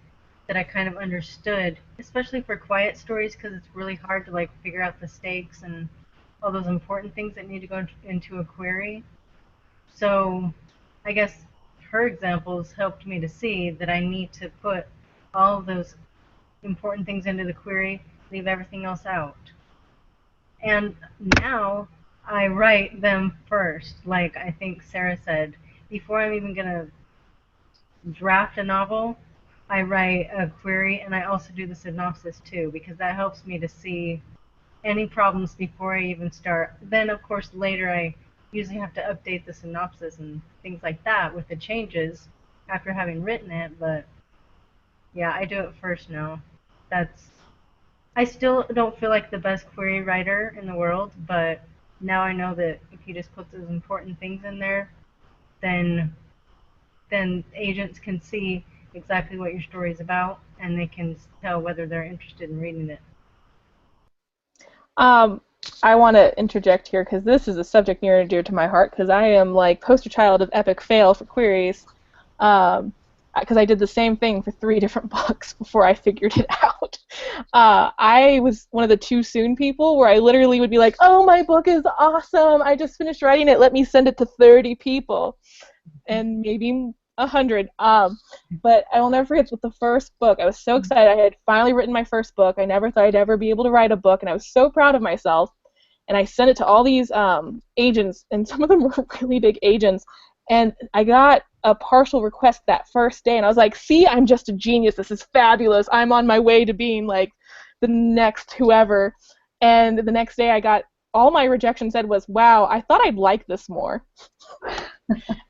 that I kind of understood, especially for quiet stories, because it's really hard to like figure out the stakes and all those important things that need to go into a query. So I guess her examples helped me to see that I need to put all of those important things into the query, leave everything else out. And now I write them first, like I think Sarah said. Before I'm even going to draft a novel, I write a query, and I also do the synopsis too, because that helps me to see any problems before I even start. Then, of course, later I usually have to update the synopsis and things like that with the changes after having written it, but yeah, I do it first now. I still don't feel like the best query writer in the world, but now I know that if you just put those important things in there, then agents can see exactly what your story is about, and they can tell whether they're interested in reading it. I want to interject here because this is a subject near and dear to my heart because I am like poster child of epic fail for queries. Because I did the same thing for 3 different books before I figured it out. I was one of the too soon people where I literally would be like, oh, my book is awesome. I just finished writing it. Let me send it to 30 people. And maybe 100. But I will never forget with the first book. I was so excited. I had finally written my first book. I never thought I'd ever be able to write a book, and I was so proud of myself. And I sent it to all these agents, and some of them were really big agents. And I got a partial request that first day, and I was like, see, I'm just a genius. This is fabulous. I'm on my way to being like the next whoever. And the next day I got all my rejection said was, wow, I thought I'd like this more.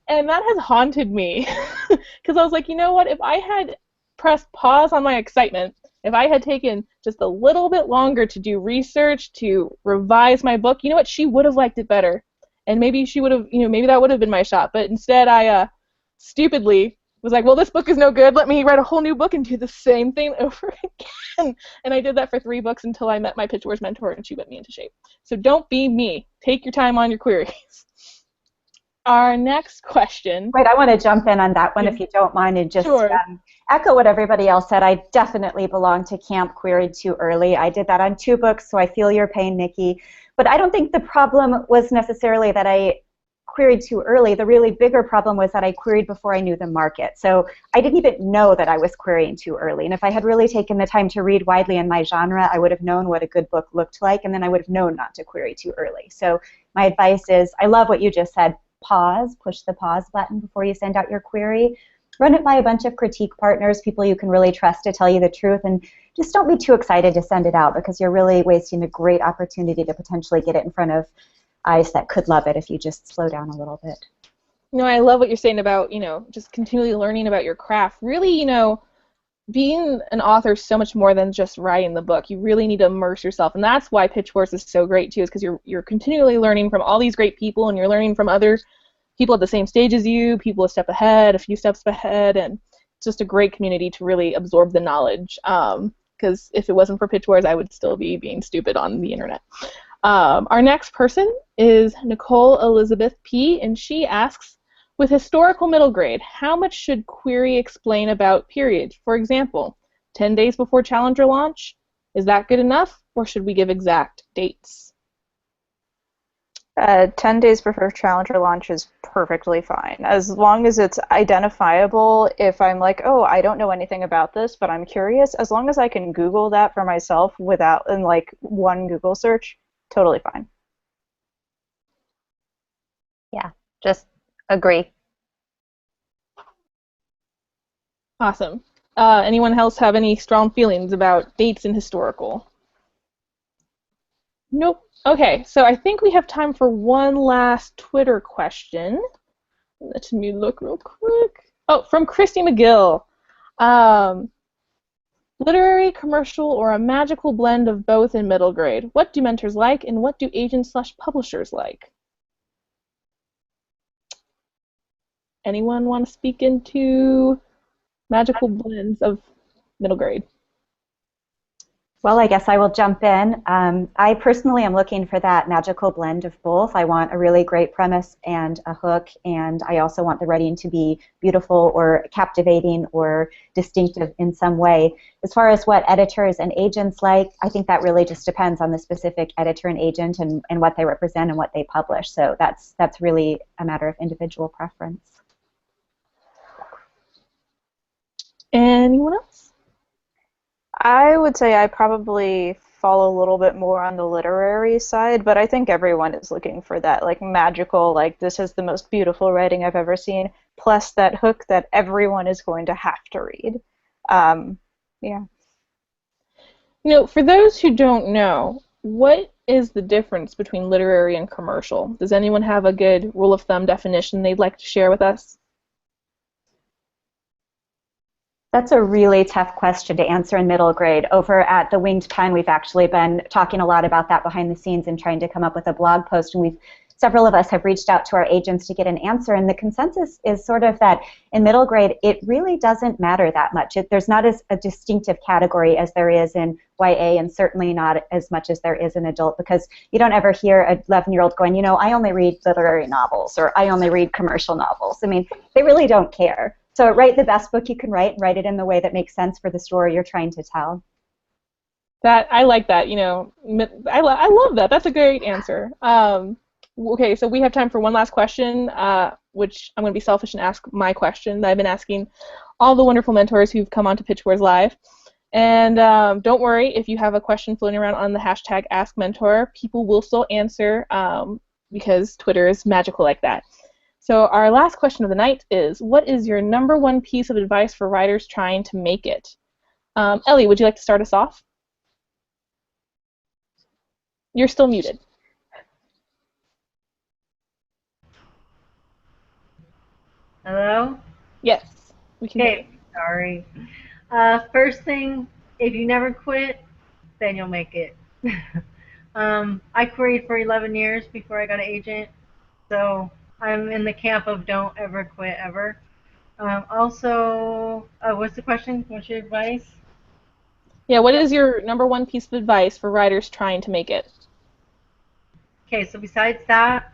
And that has haunted me because I was like, you know what, if I had pressed pause on my excitement, if I had taken just a little bit longer to do research, to revise my book, you know what, she would have liked it better. And maybe she would have, maybe that would have been my shot. But instead I stupidly was like, well, this book is no good. Let me write a whole new book and do the same thing over again. And I did that for 3 books until I met my Pitch Wars mentor and she whipped me into shape. So don't be me. Take your time on your queries. Our next question. Wait, I want to jump in on that one if you don't mind and just Sure. Echo what everybody else said. I definitely belong to camp queried too early. I did that on 2 books, so I feel your pain, Nikki. But I don't think the problem was necessarily that I queried too early. The really bigger problem was that I queried before I knew the market. So I didn't even know that I was querying too early. And if I had really taken the time to read widely in my genre, I would have known what a good book looked like, and then I would have known not to query too early. So my advice is, I love what you just said. Pause, push the pause button before you send out your query. Run it by a bunch of critique partners, people you can really trust to tell you the truth, and just don't be too excited to send it out because you're really wasting a great opportunity to potentially get it in front of eyes that could love it if you just slow down a little bit. I love what you're saying about, just continually learning about your craft. Really, being an author is so much more than just writing the book. You really need to immerse yourself, and that's why Pitch Wars is so great too, is because you're continually learning from all these great people, and you're learning from other people at the same stage as you, people a step ahead, a few steps ahead, and it's just a great community to really absorb the knowledge. Because if it wasn't for Pitch Wars, I would still be being stupid on the internet. Our next person is Nicole Elizabeth P., and she asks, with historical middle grade, how much should query explain about period? For example, 10 days before Challenger launch? Is that good enough, or should we give exact dates? 10 days before Challenger launch is perfectly fine. As long as it's identifiable, if I'm like, oh, I don't know anything about this, but I'm curious, as long as I can Google that for myself without, in like one Google search, totally fine. Yeah, just agree. Awesome. Anyone else have any strong feelings about dates in historical? Nope. Okay, so I think we have time for one last Twitter question. Let me look real quick. Oh, from Christy McGill. Literary, commercial, or a magical blend of both in middle grade? What do mentors like, and what do agents/publishers like? Anyone want to speak into magical blends of middle grade? Well, I guess I will jump in. I personally am looking for that magical blend of both. I want a really great premise and a hook, and I also want the writing to be beautiful or captivating or distinctive in some way. As far as what editors and agents like, I think that really just depends on the specific editor and agent and what they represent and what they publish. So that's really a matter of individual preference. Anyone else? I would say I probably fall a little bit more on the literary side, but I think everyone is looking for that like magical, like this is the most beautiful writing I've ever seen, plus that hook that everyone is going to have to read. Yeah. You know, for those who don't know, what is the difference between literary and commercial? Does anyone have a good rule of thumb definition they'd like to share with us? That's a really tough question to answer in middle grade. Over at the Winged Pen, we've actually been talking a lot about that behind the scenes and trying to come up with a blog post, and several of us have reached out to our agents to get an answer, and the consensus is sort of that in middle grade, it really doesn't matter that much. There's not as a distinctive category as there is in YA, and certainly not as much as there is in adult, because you don't ever hear an 11-year-old going, you know, I only read literary novels, or I only read commercial novels. I mean, they really don't care. So write the best book you can write, and write it in the way that makes sense for the story you're trying to tell. I like that. You know, I love that. That's a great answer. Okay, so we have time for one last question, which I'm going to be selfish and ask my question that I've been asking all the wonderful mentors who've come onto Pitch Wars Live. And don't worry, if you have a question floating around on the hashtag AskMentor, people will still answer because Twitter is magical like that. So our last question of the night is, what is your #1 piece of advice for writers trying to make it? Ellie, would you like to start us off? You're still muted. Hello? Yes, we can hear you. Okay, sorry. First thing, if you never quit, then you'll make it. I queried for 11 years before I got an agent, so I'm in the camp of don't ever quit ever. Also, what's the question? What's your advice? Yeah, what is your #1 piece of advice for writers trying to make it? Okay, so besides that,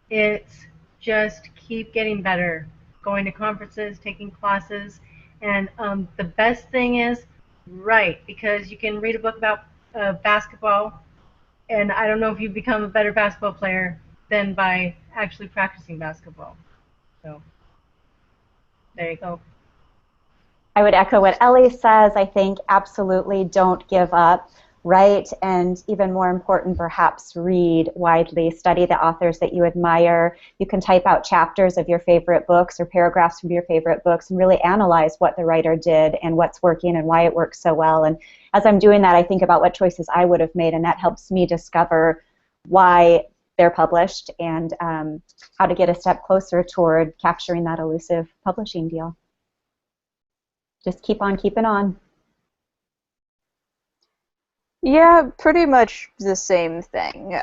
it's just keep getting better, going to conferences, taking classes, and the best thing is write, because you can read a book about basketball, and I don't know if you become a better basketball player than by actually practicing basketball. So there you go. I would echo what Ellie says. I think absolutely don't give up. Write, and even more important, perhaps read widely. Study the authors that you admire. You can type out chapters of your favorite books or paragraphs from your favorite books and really analyze what the writer did and what's working and why it works so well. And as I'm doing that, I think about what choices I would have made, and that helps me discover why they're published and how to get a step closer toward capturing that elusive publishing deal. Just keep on keeping on. Yeah, pretty much the same thing.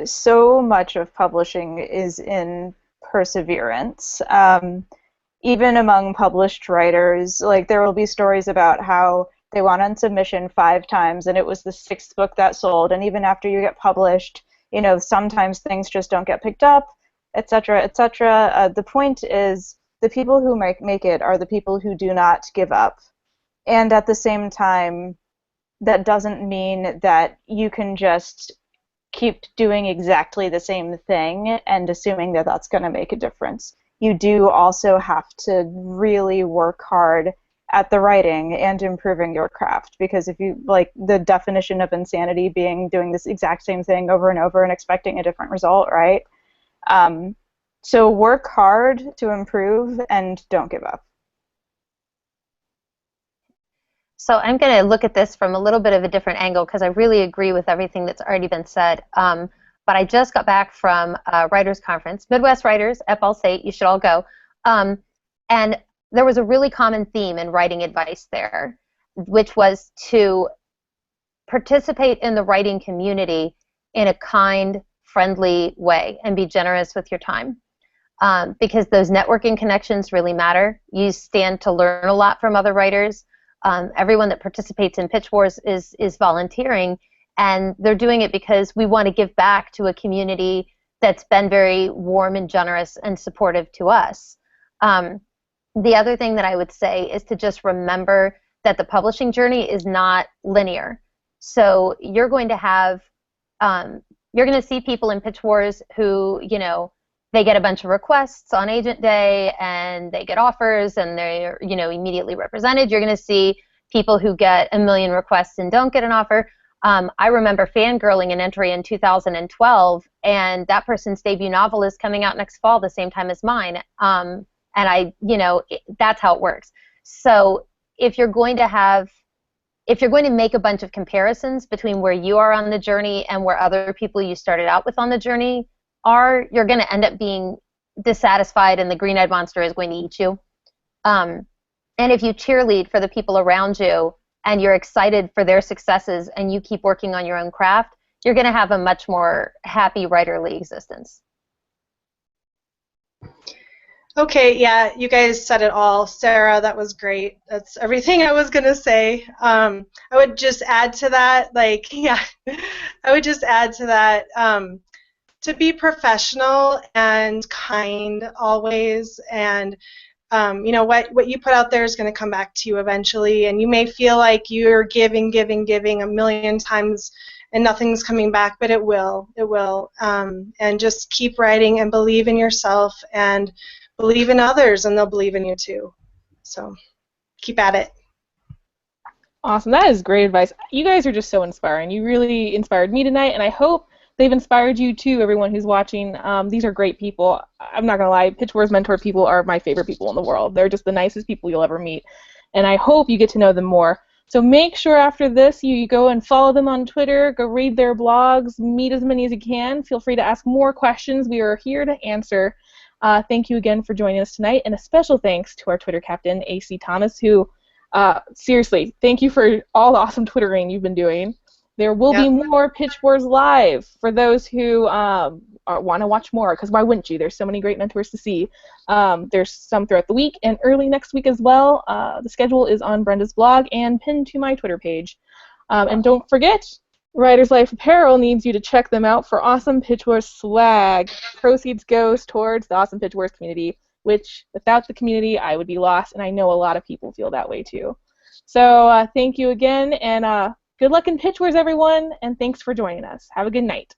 So much of publishing is in perseverance. Even among published writers, like there will be stories about how they went on submission 5 times and it was the 6th book that sold, and even after you get published, you know, sometimes things just don't get picked up, etc., etc. The point is, the people who make it are the people who do not give up. And at the same time, that doesn't mean that you can just keep doing exactly the same thing and assuming that that's going to make a difference. You do also have to really work hard at the writing and improving your craft, because if you, like, the definition of insanity being doing this exact same thing over and over and expecting a different result, right? So work hard to improve and don't give up. So I'm going to look at this from a little bit of a different angle because I really agree with everything that's already been said. But I just got back from a writers conference, Midwest Writers at Ball State. You should all go. And there was a really common theme in writing advice there, which was to participate in the writing community in a kind, friendly way and be generous with your time. Because those networking connections really matter. You stand to learn a lot from other writers. Everyone that participates in Pitch Wars is volunteering, and they're doing it because we want to give back to a community that's been very warm and generous and supportive to us. The other thing that I would say is to just remember that the publishing journey is not linear. So you're going to have, you're going to see people in Pitch Wars who, you know, they get a bunch of requests on agent day and they get offers and they're, you know, immediately represented. You're going to see people who get a million requests and don't get an offer. I remember fangirling an entry in 2012, and that person's debut novel is coming out next fall the same time as mine. And I, you know, that's how it works. So if you're going to make a bunch of comparisons between where you are on the journey and where other people you started out with on the journey are, you're going to end up being dissatisfied and the green-eyed monster is going to eat you. And if you cheerlead for the people around you and you're excited for their successes and you keep working on your own craft, you're going to have a much more happy writerly existence. Okay, yeah, you guys said it all. Sarah, that was great. That's everything I was going to say. I would just add to that, like, yeah, I would just add to that, to be professional and kind always, and you know, what you put out there is going to come back to you eventually, and you may feel like you're giving a million times and nothing's coming back, but it will. And just keep writing and believe in yourself and believe in others, and they'll believe in you too. So keep at it. Awesome. That is great advice. You guys are just so inspiring. You really inspired me tonight, and I hope they've inspired you too, everyone who's watching. These are great people. I'm not going to lie, Pitch Wars mentor people are my favorite people in the world. They're just the nicest people you'll ever meet, and I hope you get to know them more. So make sure after this you go and follow them on Twitter, go read their blogs, meet as many as you can. Feel free to ask more questions. We are here to answer. Thank you again for joining us tonight, and a special thanks to our Twitter captain, AC Thomas, who, seriously, thank you for all the awesome Twittering you've been doing. There will be more Pitch Wars Live for those who want to watch more, because why wouldn't you? There's so many great mentors to see. There's some throughout the week and early next week as well. The schedule is on Brenda's blog and pinned to my Twitter page. And don't forget, Writer's Life Apparel needs you to check them out for awesome Pitch Wars swag. Proceeds goes towards the awesome Pitch Wars community, which without the community I would be lost, and I know a lot of people feel that way too. So thank you again, and good luck in Pitch Wars, everyone, and thanks for joining us. Have a good night.